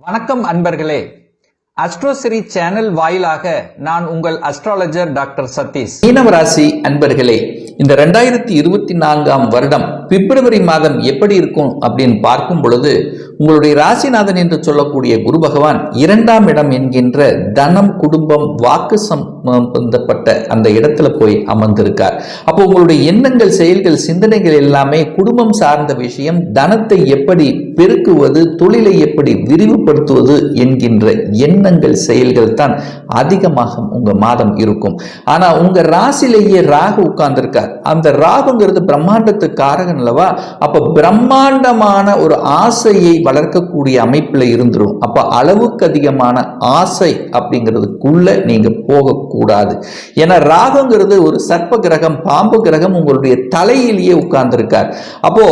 வணக்கம் அன்பர்களே. அஸ்ட்ரோசிரி சேனல் வாயிலாக நான் உங்கள் அஸ்ட்ராலஜர் டாக்டர் சதீஷ். மீனவராசி அன்பர்களே, இந்த 2024ஆம் வருடம் பிப்ரவரி மாதம் எப்படி இருக்கும் அப்படின்னு பார்க்கும் பொழுது, உங்களுடைய ராசிநாதன் என்று சொல்லக்கூடிய குரு பகவான் 2ஆம் இடம் என்கின்ற தனம், குடும்பம், வாக்கு சம்பந்தப்பட்ட அந்த இடத்துல போய் அமர்ந்திருக்கார். அப்போ உங்களுடைய எண்ணங்கள், செயல்கள், சிந்தனைகள் எல்லாமே குடும்பம் சார்ந்த விஷயம், தனத்தை எப்படி பெருக்குவது, தொழிலை எப்படி விரிவுபடுத்துவது என்கின்ற எண்ணங்கள், செயல்கள் தான் அதிகமாக உங்க மாதம் இருக்கும். ஆனா உங்க ராசிலேயே ராகு உட்கார்ந்திருக்கார். அந்த ராகுங்கிறது பிரம்மாண்டத்துக்கு காரகன் அல்லவா? அப்ப பிரம்மாண்டமான ஒரு ஆசையை வளர்க்கக்கூடிய அமைப்புல இருந்துரும். அப்ப அளவுக்கு அதிகமான ஆசை அப்படிங்கிறதுக்குள்ள நீங்க போகக்கூடாது. ஏன்னா ராகுங்கிறது ஒரு சர்ப்ப கிரகம், பாம்பு கிரகம் உங்களுடைய தலையிலேயே உட்கார்ந்திருக்கார். அப்போ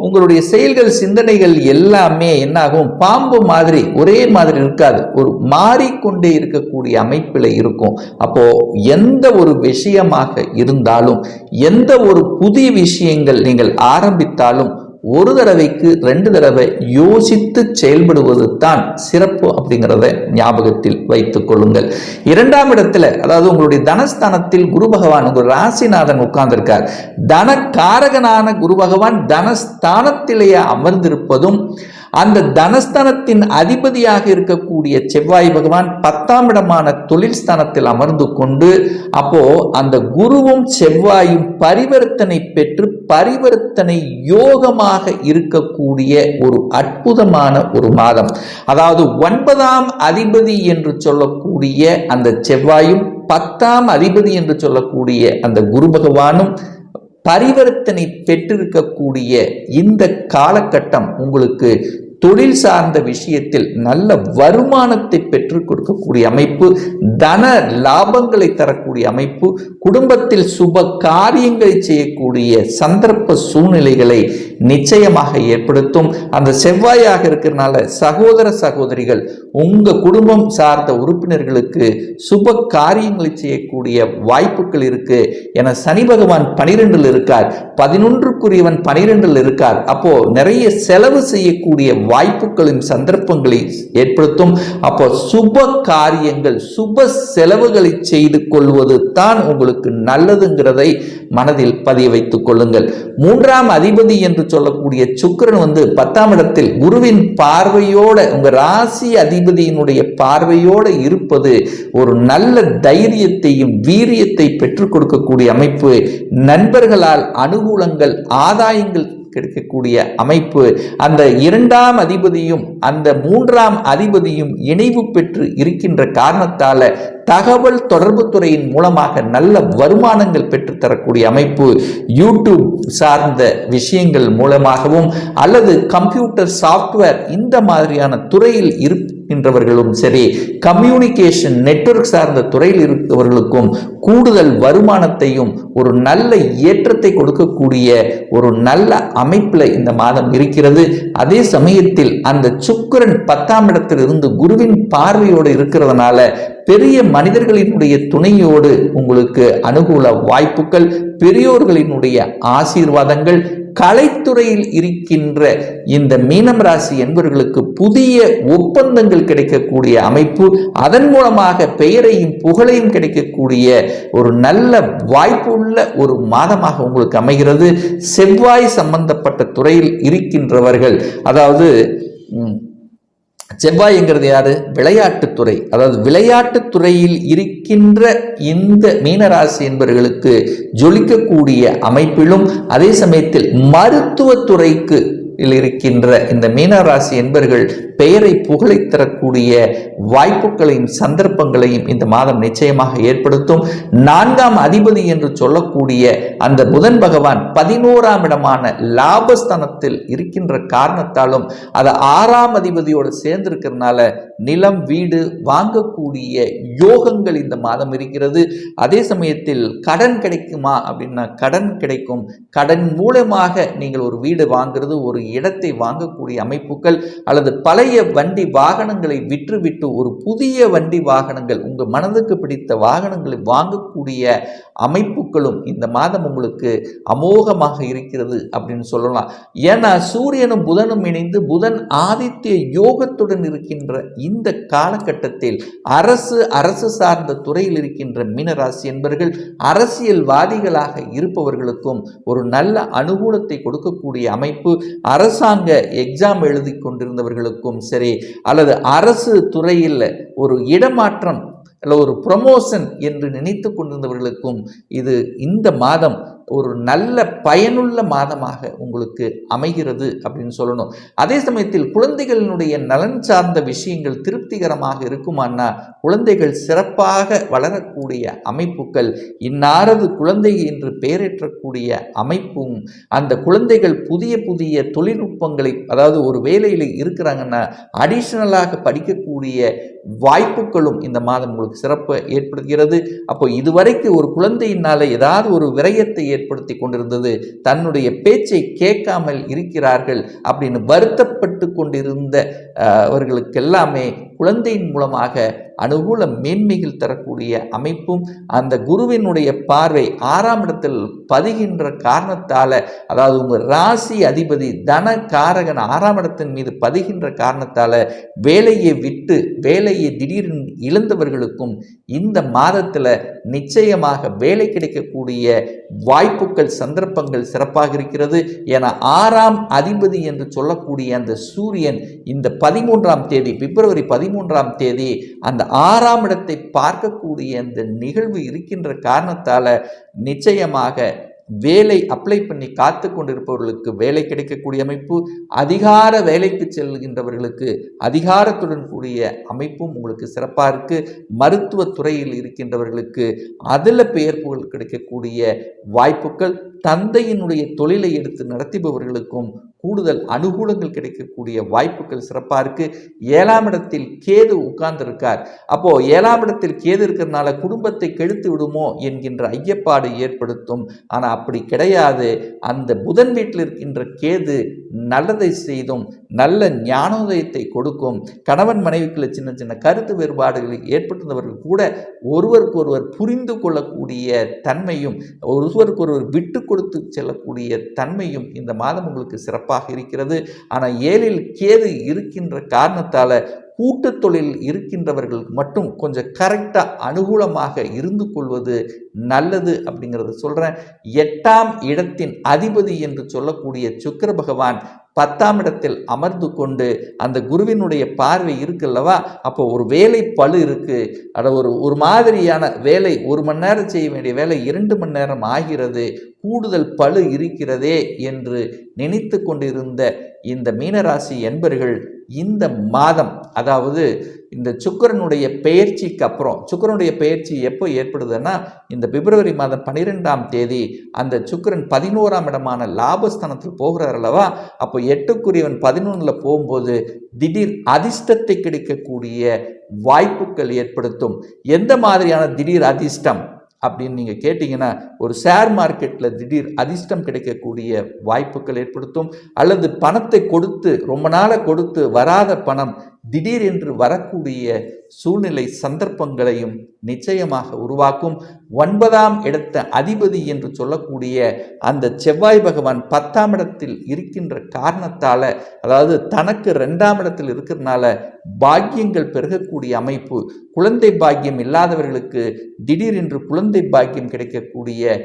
உங்களுடைய செயல்கள், சிந்தனைகள் எல்லாமே என்னாகும்? பாம்பு மாதிரி ஒரே மாதிரி இருக்காது, ஒரு மாறிக்கொண்டே இருக்கக்கூடிய அமைப்பில் இருக்கும். அப்போ எந்த ஒரு விஷயமாக இருந்தாலும், எந்த ஒரு புதிய விஷயங்கள் நீங்கள் ஆரம்பித்தாலும் ஒரு தடவைக்கு 2 தடவை யோசித்து செயல்படுவது தான் சிறப்பு அப்படிங்கிறத ஞாபகத்தில் வைத்துக் கொள்ளுங்கள். 2ஆம் இடத்துல, அதாவது உங்களுடைய தனஸ்தானத்தில் குரு பகவான், உங்கள் ராசிநாதன் உட்கார்ந்திருக்கார். தனக்காரகனான குரு பகவான் தனஸ்தானத்திலேயே அமர்ந்திருப்பதும், அந்த தனஸ்தானத்தின் அதிபதியாக இருக்கக்கூடிய செவ்வாய் பகவான் 10ஆம் இடமான தொழில் ஸ்தானத்தில் அமர்ந்து கொண்டு, அப்போ அந்த குருவும் செவ்வாயும் பரிவர்த்தனை பெற்று பரிவர்த்தனை யோகமாக இருக்கக்கூடிய ஒரு அற்புதமான ஒரு மாதம். அதாவது 9ஆம் அதிபதி என்று சொல்லக்கூடிய அந்த செவ்வாயும் 10ஆம் அதிபதி என்று சொல்லக்கூடிய அந்த குரு பகவானும் பரிவர்த்தனை பெற்றிருக்கக்கூடிய இந்த காலகட்டம் உங்களுக்கு தொழில் சார்ந்த விஷயத்தில் நல்ல வருமானத்தை பெற்றுக் கொடுக்கக்கூடிய அமைப்பு, தன லாபங்களை தரக்கூடிய அமைப்பு, குடும்பத்தில் சுப காரியங்களை செய்யக்கூடிய சந்தர்ப்ப சூழ்நிலைகளை நிச்சயமாக ஏற்படுத்தும். அந்த செவ்வாயாக இருக்கிறனால சகோதர சகோதரிகள், உங்க குடும்பம் சார்ந்த உறுப்பினர்களுக்கு சுப காரியங்களை செய்யக்கூடிய வாய்ப்புகள் இருக்கு. என சனி பகவான் 12ல் இருக்கார், 11க்குரியவன் 12ல் இருக்கார். அப்போ நிறைய செலவு செய்யக்கூடிய வாய்ப்புகளின் சந்தர்ப்பங்களை ஏற்படுத்தும். அப்போ சுப காரியங்கள், சுப செலவுகளை செய்து கொள்வது தான் உங்களுக்கு நல்லதுங்கிறதை மனதில் பதிய வைத்துக் கொள்ளுங்கள். 3ஆம் அதிபதி என்று சொல்லக்கூடிய சுக்கிரன் 10ஆம் இடத்தில் குருவின் பார்வையோட, உங்க ராசி அதிபதியினுடைய பார்வையோட இருப்பது ஒரு நல்ல தைரியத்தையும் வீரியத்தை பெற்றுக் கொடுக்கக்கூடிய அமைப்பு. நண்பர்களால் அனுகூலங்கள், ஆதாயங்கள் கிடைக்கக்கூடிய அமைப்பு. அந்த 2ஆம் அதிபதியும் அந்த 3ஆம் அதிபதியும் இணைவு பெற்று இருக்கின்ற காரணத்தால தகவல் தொடர்பு துறையின் மூலமாக நல்ல வருமானங்கள் பெற்று தரக்கூடிய அமைப்பு. யூடியூப் சார்ந்த விஷயங்கள் மூலமாகவும் அல்லது கம்ப்யூட்டர் சாஃப்ட்வேர் இந்த மாதிரியான துறையில் இருக்கின்றவர்களும் சரி, கம்யூனிகேஷன் நெட்வொர்க் சார்ந்த துறையில் இருப்பவர்களுக்கும் கூடுதல் வருமானத்தையும் ஒரு நல்ல ஏற்றத்தை கொடுக்கக்கூடிய ஒரு நல்ல அமைப்புல இந்த மாதம் இருக்கிறது. அதே சமயத்தில் அந்த சுக்கிரன் 10ஆம் இடத்தில் இருந்து குருவின் பார்வையோடு இருக்கிறதுனால பெரிய மனிதர்களினுடைய துணையோடு உங்களுக்கு அனுகூல வாய்ப்புகள், பெரியோர்களினுடைய ஆசீர்வாதங்கள், கலைத்துறையில் இருக்கின்ற இந்த மீனம் ராசி என்பவர்களுக்கு புதிய ஒப்பந்தங்கள் கிடைக்கக்கூடிய அமைப்பு, அதன் மூலமாக பெயரையும் புகழையும் கிடைக்கக்கூடிய ஒரு நல்ல வாய்ப்புள்ள ஒரு மாதமாக உங்களுக்கு அமைகிறது. செவ்வாய் சம்பந்தப்பட்ட துறையில் இருக்கின்றவர்கள், அதாவது செவ்வாய்ங்கிறது யாரு? விளையாட்டுத்துறை. அதாவது விளையாட்டுத்துறையில் இருக்கின்ற இந்த மீனராசி என்பவர்களுக்கு ஜொலிக்கக்கூடிய அமைப்பிலும், அதே சமயத்தில் மருத்துவத்துறைக்கு இருக்கின்ற இந்த மீனராசி என்பவர்கள் பெயரை புகழை தரக்கூடிய வாய்ப்புகளையும் சந்தர்ப்பங்களையும் இந்த மாதம் நிச்சயமாக ஏற்படுத்தும். 4ஆம் அதிபதி என்று சொல்லக்கூடிய அந்த புதன் பகவான் 11ஆம் இடமான லாபஸ்தானத்தில் இருக்கின்ற காரணத்தாலும், அது 6ஆம் அதிபதியோடு சேர்ந்திருக்கிறதுனால நிலம், வீடு வாங்கக்கூடிய யோகங்கள் இந்த மாதம் இருக்கிறது. அதே சமயத்தில் கடன் கிடைக்குமா அப்படின்னா கடன் கிடைக்கும். கடன் மூலமாக நீங்கள் ஒரு வீடு வாங்குறது, ஒரு இடத்தை வாங்கக்கூடிய அமைப்புகள், அல்லது பழைய வண்டி வாகனங்களை விற்றுவிட்டு ஒரு புதிய வண்டி வாகனங்கள், உங்கள் மனதுக்கு பிடித்த வாகனங்களை வாங்கக்கூடிய அமைப்புகளும் இந்த மாதம் உங்களுக்கு அமோகமாக இருக்கிறது அப்படின்னு சொல்லலாம். ஏன்னா சூரியனும் புதனும் இணைந்து புதன் ஆதித்ய யோகத்துடன் இருக்கின்ற இந்த காலகட்டத்தில் அரசு சார்ந்த துறையில் இருக்கின்ற மீனராசி என்பவர்கள் அரசியல்வாதிகளாக இருப்பவர்களுக்கும் ஒரு நல்ல அனுகூலத்தை கொடுக்கக்கூடிய அமைப்பு, அரசாங்க எக்ஸாம் எழுதி கொண்டிருந்தவர்களுக்கும் சரி, அல்லது அரசு துறையில் ஒரு இடமாற்றம் அல்ல ஒரு ப்ரமோஷன் என்று நினைத்து கொண்டிருந்தவர்களுக்கும் இது இந்த மாதம் ஒரு நல்ல பயனுள்ள மாதமாக உங்களுக்கு அமைகிறது அப்படின்னு சொல்லணும். அதே சமயத்தில் குழந்தைகளினுடைய நலன் சார்ந்த விஷயங்கள் திருப்திகரமாக இருக்குமானா குழந்தைகள் சிறப்பாக வளரக்கூடிய அமைப்புகள், இன்னாரது குழந்தை என்று பெயரேற்றக்கூடிய அமைப்பும், அந்த குழந்தைகள் புதிய புதிய தொழில்நுட்பங்களை, அதாவது ஒரு வேலையில் இருக்கிறாங்கன்னா அடிஷனலாக படிக்கக்கூடிய வாய்ப்புகளும் இந்த மாதம் உங்களுக்கு சிறப்பு ஏற்படுகிறது. அப்போ இதுவரைக்கு ஒரு குழந்தையினால ஏதாவது ஒரு விரயத்தை ஏற்படுத்தி கொண்டிருந்தது, தன்னுடைய பேச்சை கேட்காமல் இருக்கிறார்கள் அப்படின்னு வருத்தப்பட்டு கொண்டிருந்த அவர்களுக்கெல்லாமே குழந்தையின் மூலமாக அனுகூல மேன்மைகள் தரக்கூடிய அமைப்பும், அந்த குருவினுடைய பார்வை 6ஆம் இடத்தில் பதிகின்ற காரணத்தால், அதாவது உங்கள் ராசி அதிபதி தன காரகன் 6ஆம் இடத்தின் மீது பதிகின்ற காரணத்தால் வேலையை விட்டு வேலையை திடீரென இழந்தவர்களுக்கும் இந்த மாதத்தில் நிச்சயமாக வேலை கிடைக்கக்கூடிய வாய்ப்புகள் சந்தர்ப்பங்கள் சிறப்பாக இருக்கிறது. என 6ஆம் அதிபதி என்று சொல்லக்கூடிய அந்த சூரியன் இந்த 13ஆம் தேதி பிப்ரவரி 13ஆம் தேதி அந்த 6ஆம் இடத்தை பார்க்கக்கூடிய அந்த நிகழ்வு இருக்கின்ற காரணத்தால் நிச்சயமாக வேலை அப்ளை பண்ணி காத்து கொண்டிருப்பவர்களுக்கு வேலை கிடைக்கக்கூடிய அமைப்பு, அதிகார வேலைக்கு செல்கின்றவர்களுக்கு அதிகாரத்துடன் கூடிய அமைப்பும் உங்களுக்கு சிறப்பாக இருக்கு. மருத்துவ துறையில் இருக்கின்றவர்களுக்கு அதில் பெயர் புகழ் கிடைக்கக்கூடிய வாய்ப்புகள், தந்தையினுடைய தொழிலை எடுத்து நடத்துபவர்களுக்கும் கூடுதல் அனுகூலங்கள் கிடைக்கக்கூடிய வாய்ப்புகள் சிறப்பாக இருக்கு. 7ஆம் இடத்தில் கேது உட்கார்ந்திருக்கார். அப்போ 7ஆம் இடத்தில் கேது இருக்கிறதுனால குடும்பத்தை கெடுத்து விடுமோ என்கின்ற ஐயப்பாடு ஏற்படுத்தும். ஆனால் அப்படி கிடையாது. அந்த புதன் வீட்டில் இருக்கின்ற கேது நல்லதை செய்தும் நல்ல ஞானோதயத்தை கொடுக்கும். கணவன் மனைவிக்குள்ள சின்ன சின்ன கருத்து வேறுபாடுகள் ஏற்பட்டிருந்தவர்கள் கூட ஒருவருக்கு ஒருவர் புரிந்து கொள்ளக்கூடிய தன்மையும், ஒருவருக்கு ஒருவர் விட்டு கொடுத்து செல்லக்கூடிய தன்மையும் இந்த மாதம் உங்களுக்கு சிறப்பாக இருக்கிறது. ஆனால் 7இல் கேது இருக்கின்ற காரணத்தால் கூட்டு தொழில் இருக்கின்றவர்கள் மட்டும் கொஞ்சம் கரெக்டாக அனுகூலமாக இருந்து கொள்வது நல்லது அப்படிங்கிறத சொல்கிறேன். 8ஆம் இடத்தின் அதிபதி என்று சொல்லக்கூடிய சுக்கிர பகவான் 10ஆம் இடத்தில் அமர்ந்து கொண்டு அந்த குருவினுடைய பார்வை இருக்குல்லவா, அப்போ ஒரு வேலை பளு இருக்கு, அது ஒரு மாதிரியான வேலை 1 மணி நேரம் செய்ய வேண்டிய வேலை 2 மணி நேரம் ஆகிறது, கூடுதல் பளு இருக்கிறதே என்று நினைத்து கொண்டிருந்த இந்த மீனராசி என்பர்கள் இந்த மாதம், அதாவது இந்த சுக்கிரனுடைய பெயர்ச்சிக்கு அப்புறம், சுக்கிரனுடைய பெயர்ச்சி எப்போ ஏற்படுதுன்னா இந்த பிப்ரவரி மாதம் 12ஆம் தேதி அந்த சுக்கிரன் 11ஆம் இடமான லாபஸ்தானத்தில் போகிறார் அல்லவா, அப்போ 8க்குரியவன் 11ல் போகும்போது திடீர் அதிர்ஷ்டத்தை கிடைக்கக்கூடிய வாய்ப்புகள் ஏற்படுத்தும். எந்த மாதிரியான திடீர் அதிர்ஷ்டம் அப்படின்னு நீங்கள் கேட்டிங்கன்னா, ஒரு ஷேர் மார்க்கெட்டில் திடீர் அதிர்ஷ்டம் கிடைக்கக்கூடிய வாய்ப்புகள் ஏற்படுத்தும். அல்லது பணத்தை கொடுத்து ரொம்ப நாளாக கொடுத்து வராத பணம் திடீர் என்று வரக்கூடிய சூழ்நிலை சந்தர்ப்பங்களையும் நிச்சயமாக உருவாக்கும். 9ஆம் இடத்த அதிபதி என்று சொல்லக்கூடிய அந்த செவ்வாய் பகவான் 10ஆம் இடத்தில் இருக்கின்ற காரணத்தால், அதாவது தனக்கு 2ஆம் இடத்தில் இருக்கிறதுனால பாக்கியங்கள் பெருகக்கூடிய அமைப்பு, குழந்தை பாக்கியம் இல்லாதவர்களுக்கு திடீரென்று குழந்தை பாக்கியம் கிடைக்கக்கூடிய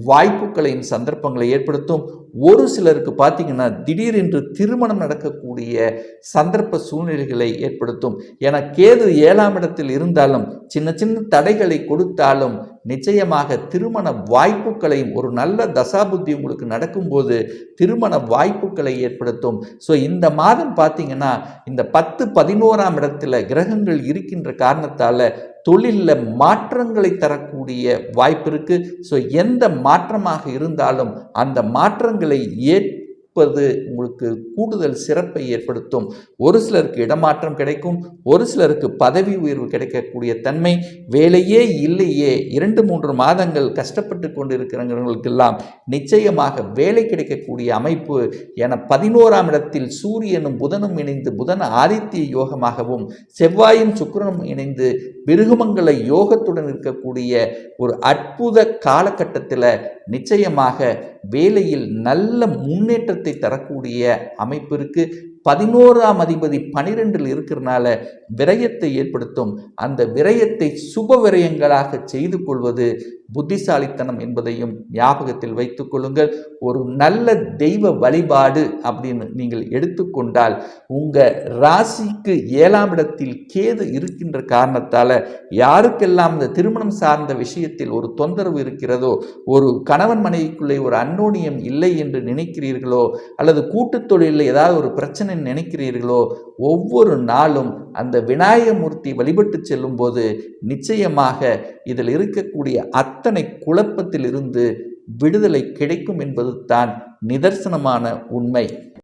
வாய்ப்புகளையும் சந்தர்ப்பங்களை ஏற்படுத்தும். ஒரு சிலருக்கு பார்த்தீங்கன்னா திடீரென்று திருமணம் நடக்கக்கூடிய சந்தர்ப்ப சூழ்நிலைகளை ஏற்படுத்தும். என கேது 7ஆம் இடத்தில் இருந்தாலும் சின்ன சின்ன தடைகளை கொடுத்தாலும் நிச்சயமாக திருமண வாய்ப்புகளையும், ஒரு நல்ல தசாபுத்தி உங்களுக்கு நடக்கும்போது திருமண வாய்ப்புகளை ஏற்படுத்தும். ஸோ இந்த மாதம் பார்த்தீங்கன்னா இந்த 10, 11ஆம் இடத்துல கிரகங்கள் இருக்கின்ற காரணத்தால் தொழிலில் மாற்றங்களை தரக்கூடிய வாய்ப்பு இருக்கு. ஸோ எந்த மாற்றமாக இருந்தாலும் அந்த மாற்றங்களை இருப்பது உங்களுக்கு கூடுதல் சிறப்பை ஏற்படுத்தும். ஒரு சிலருக்கு இடமாற்றம் கிடைக்கும், ஒரு சிலருக்கு பதவி உயர்வு கிடைக்கக்கூடிய தன்மை, வேலையே இல்லையே 2-3 மாதங்கள் கஷ்டப்பட்டு கொண்டிருக்கிறவங்களுக்கெல்லாம் நிச்சயமாக வேலை கிடைக்கக்கூடிய அமைப்பு என 11ஆம் இடத்தில் சூரியனும் புதனும் இணைந்து புதன் ஆதித்ய யோகமாகவும் செவ்வாயும் சுக்கிரனும் இணைந்து விருகமங்கல யோகத்துடன் இருக்கக்கூடிய ஒரு அற்புத காலகட்டத்தில் நிச்சயமாக வேலையில் நல்ல முன்னேற்றத்தை தரக்கூடிய அமைப்பு இருக்கு. 11ஆம் அதிபதி 12இல் இருக்கிறனால விரயத்தை ஏற்படுத்தும். அந்த விரயத்தை சுப விரயங்களாக செய்து கொள்வது புத்திசாலித்தனம் என்பதையும் ஞாபகத்தில் வைத்துக் கொள்ளுங்கள். ஒரு நல்ல தெய்வ வழிபாடு அப்படின்னு நீங்கள் எடுத்துக்கொண்டால் உங்க ராசிக்கு 7ஆம் இடத்தில் கேது இருக்கின்ற காரணத்தால யாருக்கெல்லாம் இந்த திருமணம் சார்ந்த விஷயத்தில் ஒரு தொந்தரவு இருக்கிறதோ, ஒரு கணவன் மனைவிக்குள்ளே ஒரு அன்னோனியம் இல்லை என்று நினைக்கிறீர்களோ, அல்லது கூட்டுத் தொழிலில் ஏதாவது ஒரு பிரச்சனை நினைக்கிறீர்களோ, ஒவ்வொரு நாளும் அந்த விநாயகமூர்த்தி வழிபட்டு செல்லும் போது நிச்சயமாக இதில் இருக்கக்கூடிய அத்தனை குழப்பத்தில் இருந்து விடுதலை கிடைக்கும் என்பது தான் நிதர்சனமான உண்மை.